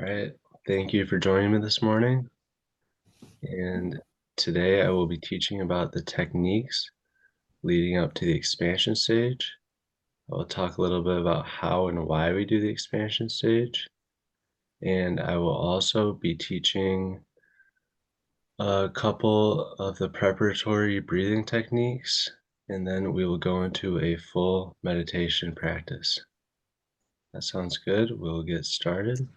right. Thank you for joining me this morning. And today I will be teaching about the techniques leading up to the expansion stage. I will talk a little bit about how and why we do the expansion stage. And I will also be teaching a couple of the preparatory breathing techniques. And then we will go into a full meditation practice. That sounds good. We'll get started.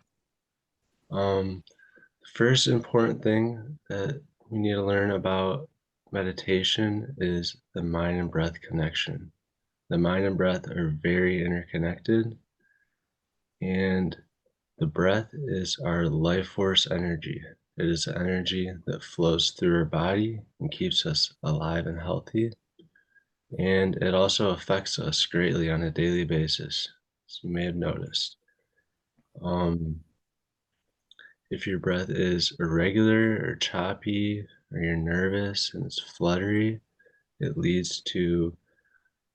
Um, First important thing that we need to learn about meditation is the mind and breath connection. The mind and breath are very interconnected, and the breath is our life force energy. It is the energy that flows through our body and keeps us alive and healthy. And it also affects us greatly on a daily basis, as you may have noticed. Um, If your breath is irregular or choppy, or you're nervous and it's fluttery, it leads to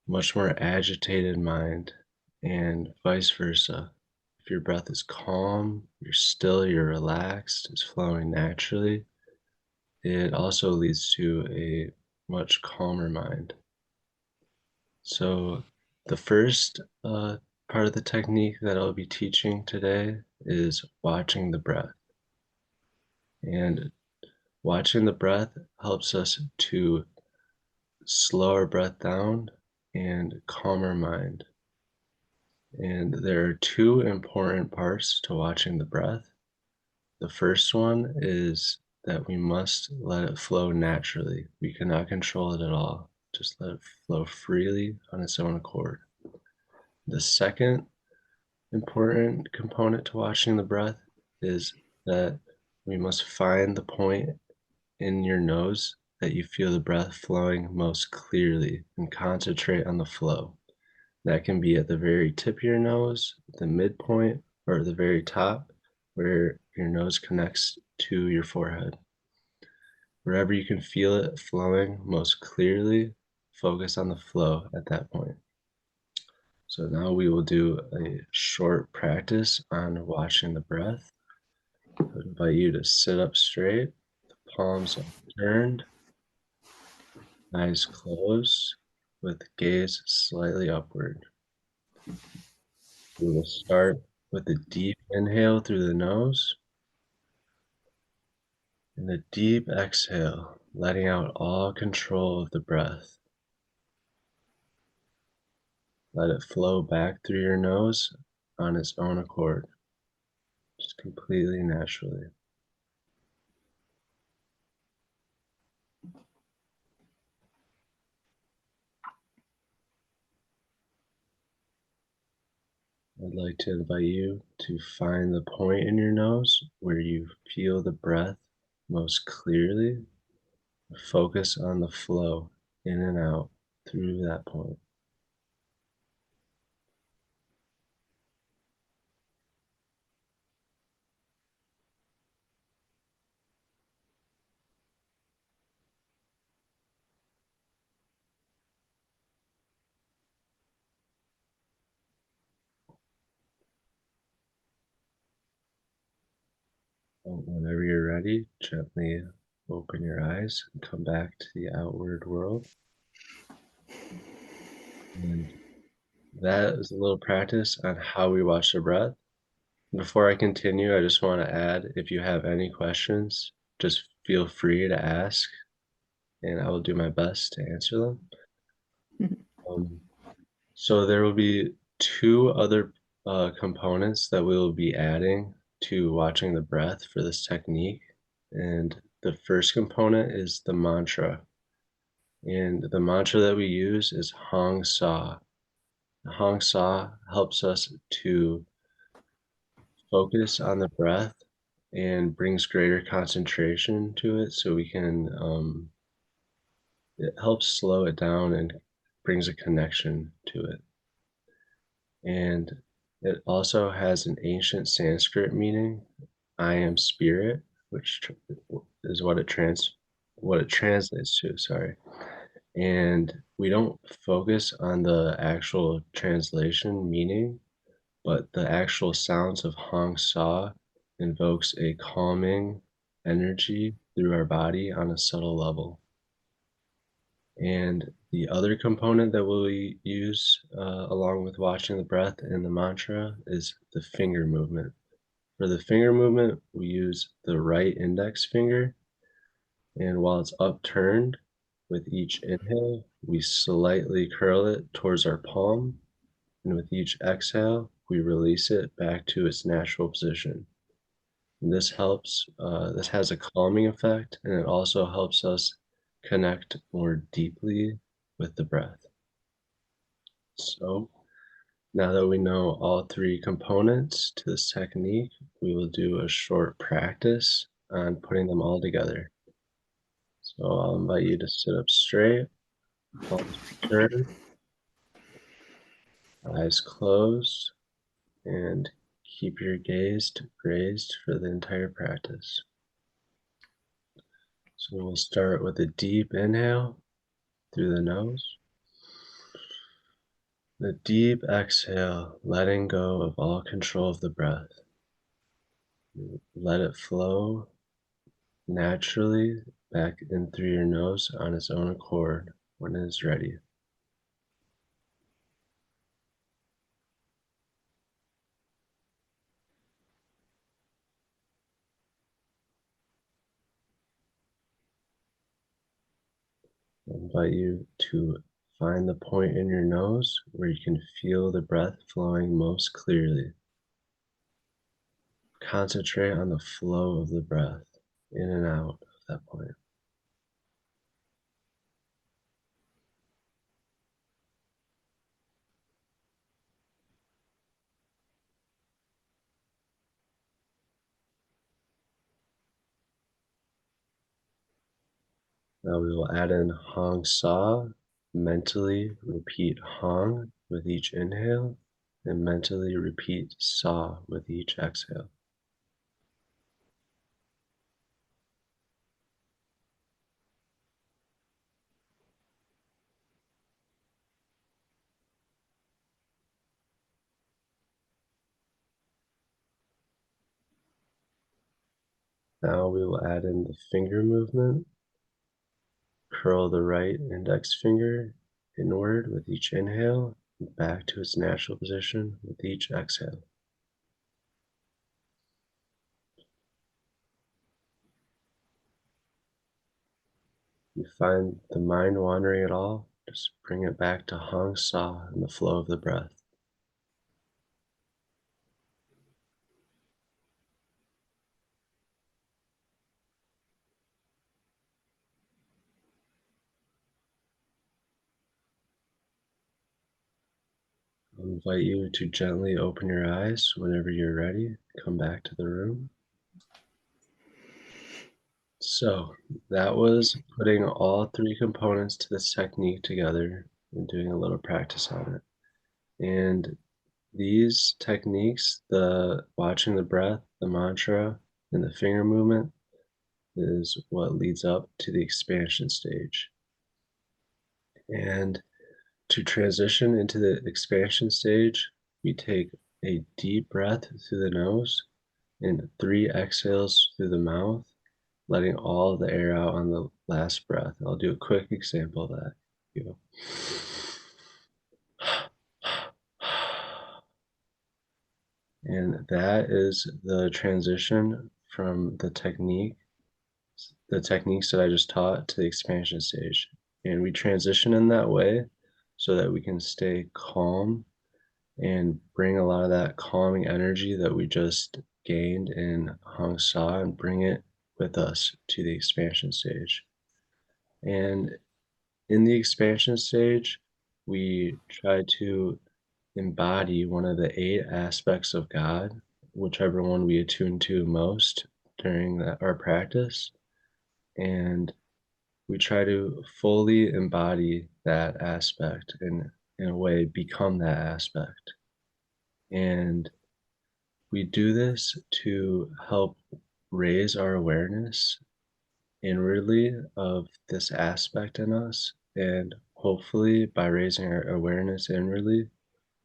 much more agitated mind, and vice versa. If your breath is calm, you're still, you're relaxed, it's flowing naturally, it also leads to a much calmer mind. So, the first part of the technique that I'll be teaching today is watching the breath. And watching the breath helps us to slow our breath down and calm our mind. And there are two important parts to watching the breath. The first one is that we must let it flow naturally. We cannot control it at all. Just let it flow freely on its own accord. The second important component to watching the breath is that we must find the point in your nose that you feel the breath flowing most clearly and concentrate on the flow. That can be at the very tip of your nose, the midpoint, or the very top where your nose connects to your forehead. Wherever you can feel it flowing most clearly, focus on the flow at that point. So now we will do a short practice on watching the breath. I would invite you to sit up straight, palms turned, eyes closed, with gaze slightly upward. We will start with a deep inhale through the nose and a deep exhale, letting out all control of the breath. Let it flow back through your nose on its own accord, just completely naturally. I'd like to invite you to find the point in your nose where you feel the breath most clearly. Focus on the flow in and out through that point. Whenever you're ready, gently open your eyes and come back to the outward world. And that is a little practice on how we watch the breath. Before I continue, I just want to add, if you have any questions, just feel free to ask, and I will do my best to answer them. Mhm. Um, so there will be two other components that we will be adding to watching the breath for this technique. And the first component is the mantra. And the mantra that we use is Hong Sa. Hong Sa helps us to focus on the breath and brings greater concentration to it so we can, it helps slow it down and brings a connection to it. And it also has an ancient Sanskrit meaning, I am spirit, which is what it translates to, sorry. And we don't focus on the actual translation meaning, but the actual sounds of Hong Sa invokes a calming energy through our body on a subtle level. And the other component that we'll use along with watching the breath and the mantra is the finger movement. For the finger movement, we use the right index finger, and while it's upturned with each inhale, we slightly curl it towards our palm, and with each exhale, we release it back to its natural position. And this has a calming effect, and it also helps us connect more deeply with the breath. So, now that we know all three components to this technique, we will do a short practice on putting them all together. So I'll invite you to sit up straight, palms returned, eyes closed, and keep your gaze raised for the entire practice. So we'll start with a deep inhale through the nose. A deep exhale, letting go of all control of the breath. Let it flow naturally back in through your nose on its own accord when it is ready. I invite you to find the point in your nose where you can feel the breath flowing most clearly. Concentrate on the flow of the breath in and out of that point. Now we will add in Hong Sa. Mentally repeat Hong with each inhale and mentally repeat Sa with each exhale. Now we will add in the finger movement. Curl the right index finger inward with each inhale and back to its natural position with each exhale. If you find the mind wandering at all, just bring it back to Hong Sa and the flow of the breath. I'll invite you to gently open your eyes whenever you're ready. Come back to the room. So that was putting all three components to this technique together and doing a little practice on it. And these techniques, the watching the breath, the mantra, and the finger movement, is what leads up to the expansion stage. And to transition into the expansion stage, we take a deep breath through the nose and 3 exhales through the mouth, letting all the air out on the last breath. I'll do a quick example of that. You go. And that is the transition from the techniques that I just taught to the expansion stage. And we transition in that way so that we can stay calm and bring a lot of that calming energy that we just gained in Hong Sa and bring it with us to the expansion stage. And in the expansion stage, we try to embody one of the 8 aspects of God, whichever one we attune to most during our practice. And we try to fully embody that aspect and, in a way, become that aspect. And we do this to help raise our awareness inwardly of this aspect in us. And hopefully, by raising our awareness inwardly,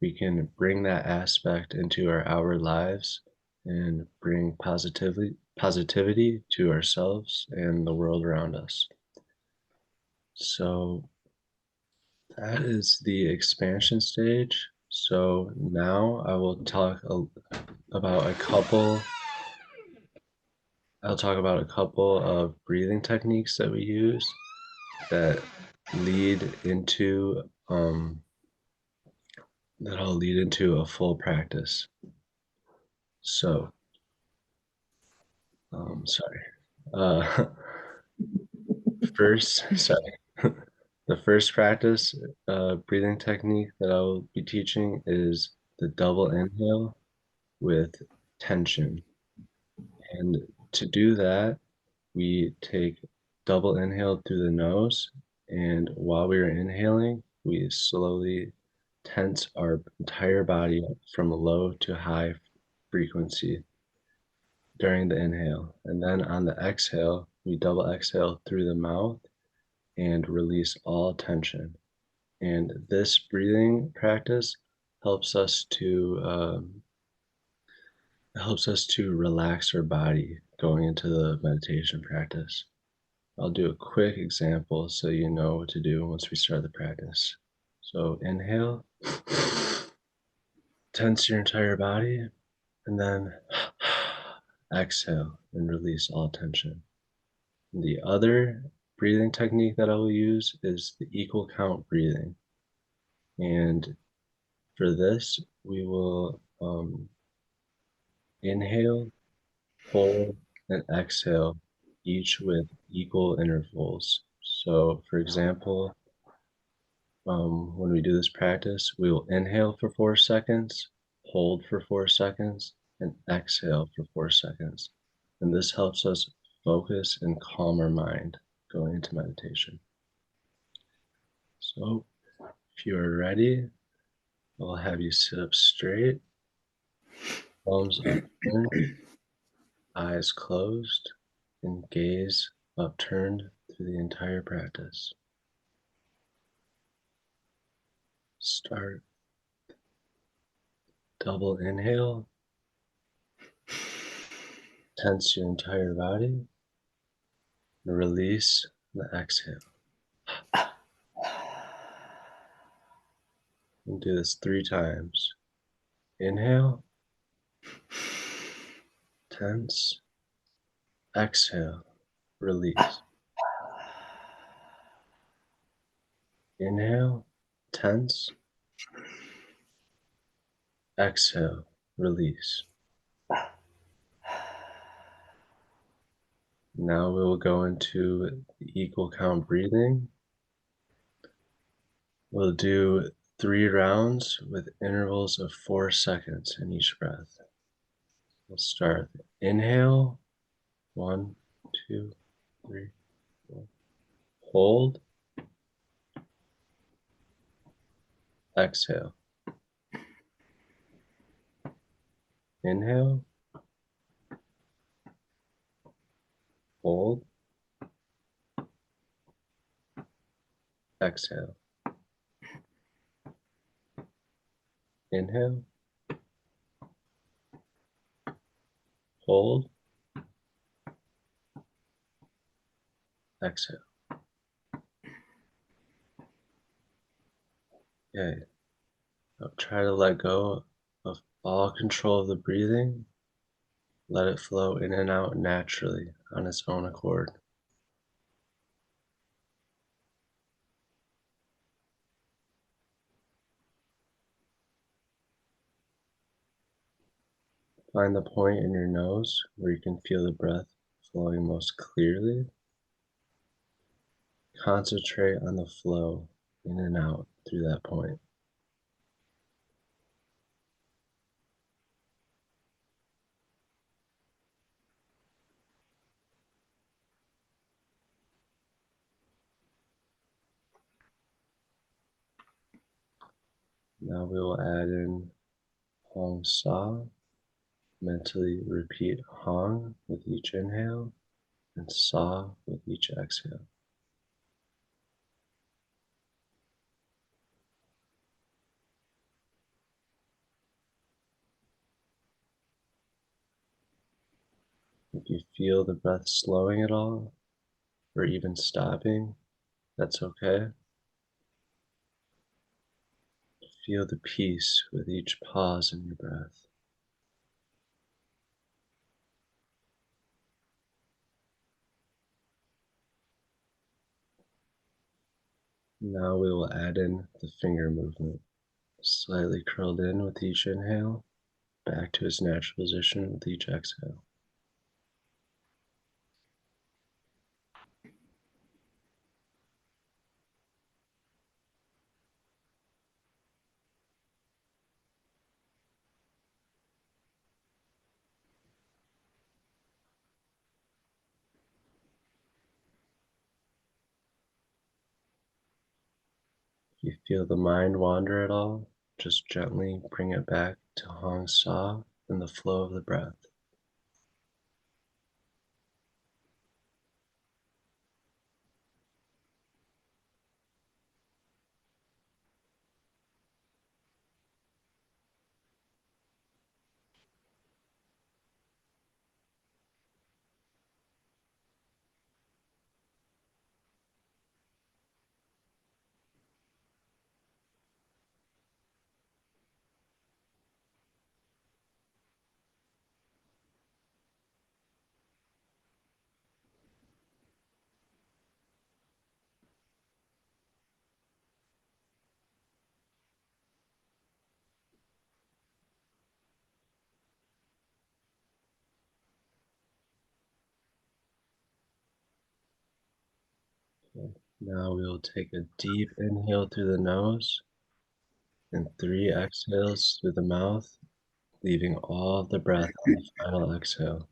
we can bring that aspect into our outer lives and bring positivity to ourselves and the world around us. So that is the expansion stage. So now I will talk about a couple I'll talk about a couple of breathing techniques that we use that lead into that'll lead into a full practice. So, sorry. Uh, first, sorry. The first practice breathing technique that I will be teaching is the double inhale with tension. And to do that, we take double inhale through the nose, and while we are inhaling, we slowly tense our entire body from low to high frequency during the inhale. And then on the exhale, we double exhale through the mouth and release all tension. And this breathing practice helps us to relax our body going into the meditation practice. I'll do a quick example so you know what to do once we start the practice. So inhale, tense your entire body, and then exhale and release all tension. The other breathing technique that I will use is the equal count breathing. And for this, we will inhale, hold, and exhale, each with equal intervals. So, for example, when we do this practice, we will inhale for 4 seconds, hold for 4 seconds, and exhale for 4 seconds. And this helps us focus and calm our mind going into meditation. So, if you are ready, I'll have you sit up straight, palms upturned, eyes closed, and gaze upturned through the entire practice. Start. Double inhale, tense your entire body, and release the exhale. And do this 3 times. Inhale, tense, exhale, release. Inhale, tense, exhale, release. Now we will go into the equal count breathing. We'll do 3 rounds with intervals of 4 seconds in each breath. We'll start. Inhale, 1, 2, 3, 4. Hold, exhale. Inhale, hold, exhale. Inhale, hold, exhale. Okay. Now try to let go of all control of the breathing. Let it flow in and out naturally on its own accord. Find the point in your nose where you can feel the breath flowing most clearly. Concentrate on the flow in and out through that point. Now we will add in Hong Sa. Mentally repeat Hong with each inhale and Sa with each exhale. If you feel the breath slowing at all, or even stopping, that's okay. Feel the peace with each pause in your breath. Now we will add in the finger movement, slightly curled in with each inhale, back to its natural position with each exhale. If you feel the mind wander at all, just gently bring it back to Hong Sa and the flow of the breath. Now we will take a deep inhale through the nose and 3 exhales through the mouth, leaving all of the breath on the final exhale.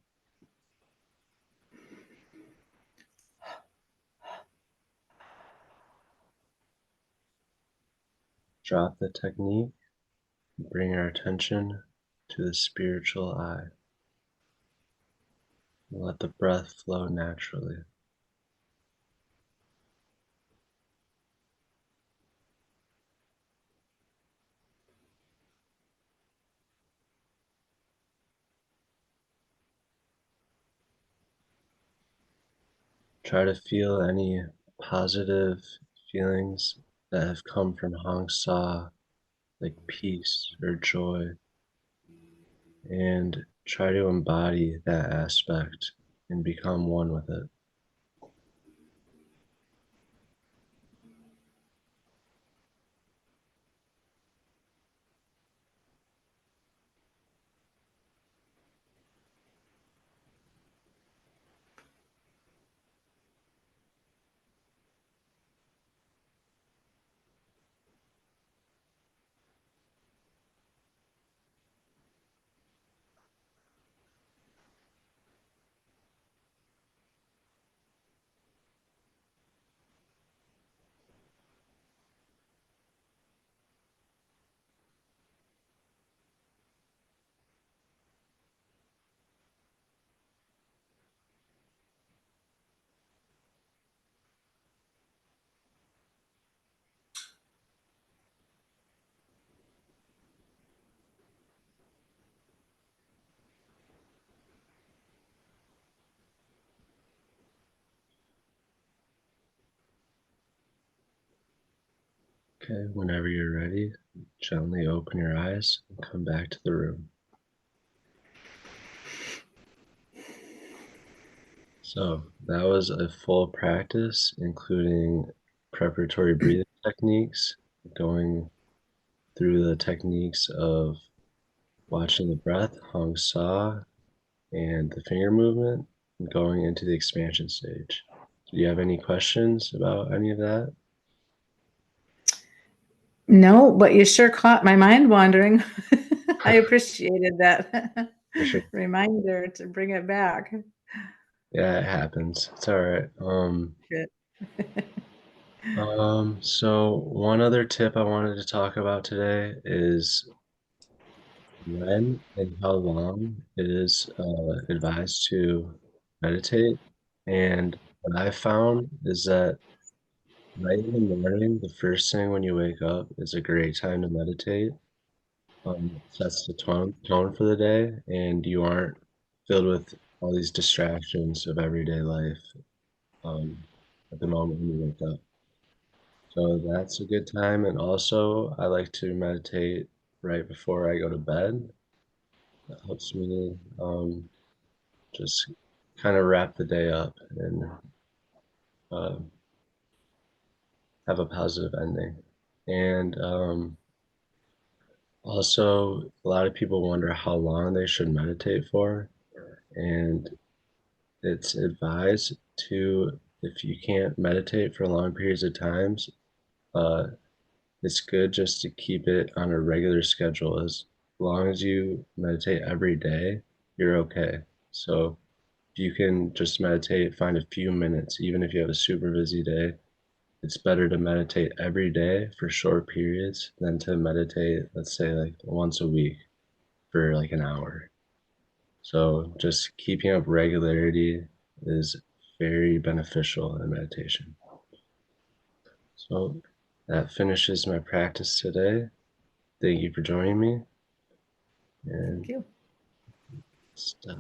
Drop the technique and bring our attention to the spiritual eye. Let the breath flow naturally. Try to feel any positive feelings that have come from Hong Sa, like peace or joy, and try to embody that aspect and become one with it. Okay, whenever you're ready, gently open your eyes and come back to the room. So that was a full practice, including preparatory breathing techniques, going through the techniques of watching the breath, Hong Sa, and the finger movement, and going into the expansion stage. Do you have any questions about any of that? No, but you sure caught my mind wandering. I appreciated that For sure. reminder to bring it back. Yeah, it happens. It's all right. Good. So one other tip I wanted to talk about today is when and how long it is advised to meditate. And what I found is that right in the morning, the first thing when you wake up is a great time to meditate. Sets the tone for the day, and you aren't filled with all these distractions of everyday life at the moment when you wake up. So that's a good time. And also, I like to meditate right before I go to bed. That helps me just kind of wrap the day up and uh, have a positive ending. And also, a lot of people wonder how long they should meditate for. And it's advised to, if you can't meditate for long periods of times, uh, it's good just to keep it on a regular schedule. As long as you meditate every day, you're okay. So if you can just meditate, find a few minutes, even if you have a super busy day, it's better to meditate every day for short periods than to meditate, let's say, like once a week for like an hour. So just keeping up regularity is very beneficial in meditation. So that finishes my practice today. Thank you for joining me, Thank and you. stop.